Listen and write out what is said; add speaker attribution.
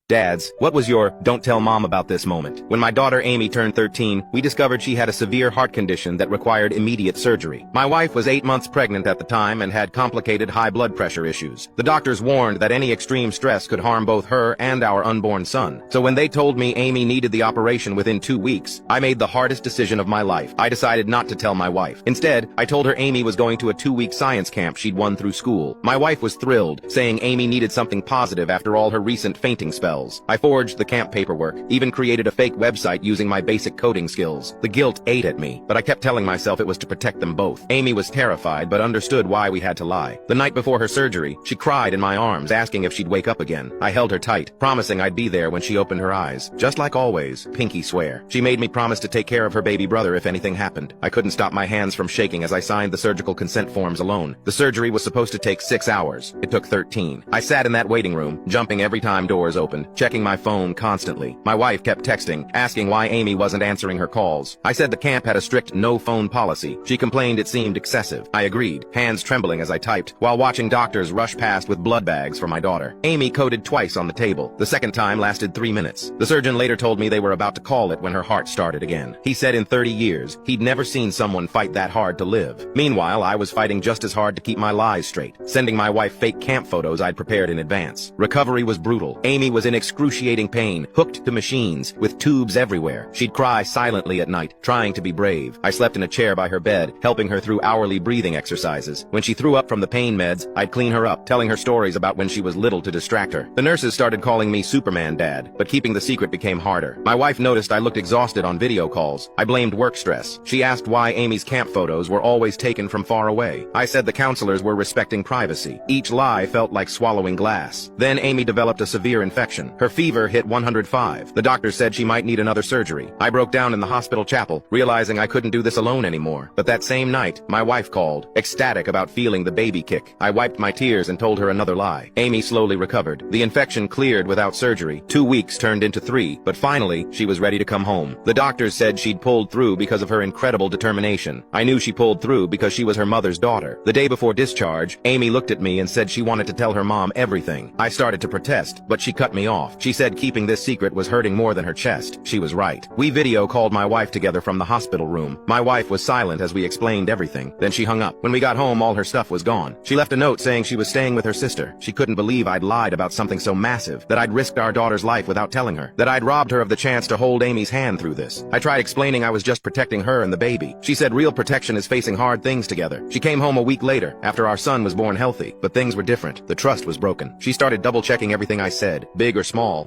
Speaker 1: Dads, what was your "don't tell mom about this" moment? When my daughter Amy turned 13, we discovered she had a severe heart condition that required immediate surgery. My wife was 8 months pregnant at the time and had complicated high blood pressure issues. The doctors warned that any extreme stress could harm both her and our unborn son. So when they told me Amy needed the operation within 2 weeks, I made the hardest decision of my life. I decided not to tell my wife. Instead, I told her Amy was going to a 2-week science camp she'd won through school. My wife was thrilled, saying Amy needed something positive after all her recent fainting spells. I forged the camp paperwork, even created a fake website using my basic coding skills. The guilt ate at me, but I kept telling myself it was to protect them both. Amy was terrified, but understood why we had to lie. The night before her surgery, she cried in my arms, asking if she'd wake up again. I held her tight, promising I'd be there when she opened her eyes. Just like always, pinky swear. She made me promise to take care of her baby brother if anything happened. I couldn't stop my hands from shaking as I signed the surgical consent forms alone. The surgery was supposed to take 6 hours. It took 13. I sat in that waiting room, jumping every time doors opened, checking my phone constantly. My wife kept texting, asking why Amy wasn't answering her calls. I said the camp had a strict no-phone policy. She complained it seemed excessive. I agreed, hands trembling as I typed, while watching doctors rush past with blood bags for my daughter. Amy coded twice on the table. The second time lasted 3 minutes. The surgeon later told me they were about to call it when her heart started again. He said in 30 years, he'd never seen someone fight that hard to live. Meanwhile, I was fighting just as hard to keep my lies straight, sending my wife fake camp photos I'd prepared in advance. Recovery was brutal. Amy was in excruciating pain, hooked to machines, with tubes everywhere. She'd cry silently at night, trying to be brave. I slept in a chair by her bed, helping her through hourly breathing exercises. When she threw up from the pain meds, I'd clean her up, telling her stories about when she was little to distract her. The nurses started calling me Superman Dad, but keeping the secret became harder. My wife noticed I looked exhausted on video calls. I blamed work stress. She asked why Amy's camp photos were always taken from far away. I said the counselors were respecting privacy. Each lie felt like swallowing glass. Then Amy developed a severe infection. Her fever hit 105. The doctor said she might need another surgery. I broke down in the hospital chapel, realizing I couldn't do this alone anymore. But that same night, my wife called, ecstatic about feeling the baby kick. I wiped my tears and told her another lie. Amy slowly recovered. The infection cleared without surgery. 2 weeks turned into 3, but finally, she was ready to come home. The doctors said she'd pulled through because of her incredible determination. I knew she pulled through because she was her mother's daughter. The day before discharge, Amy looked at me and said she wanted to tell her mom everything. I started to protest, but she cut me off. She said keeping this secret was hurting more than her chest. She was right. We video called my wife together from the hospital room. My wife was silent as we explained everything. Then she hung up. When we got home, all her stuff was gone. She left a note saying she was staying with her sister. She couldn't believe I'd lied about something so massive, that I'd risked our daughter's life without telling her, that I'd robbed her of the chance to hold Amy's hand through this. I tried explaining I was just protecting her and the baby. She said real protection is facing hard things together. She came home a week later, after our son was born healthy, but things were different. The trust was broken. She started double-checking everything I said, big or small.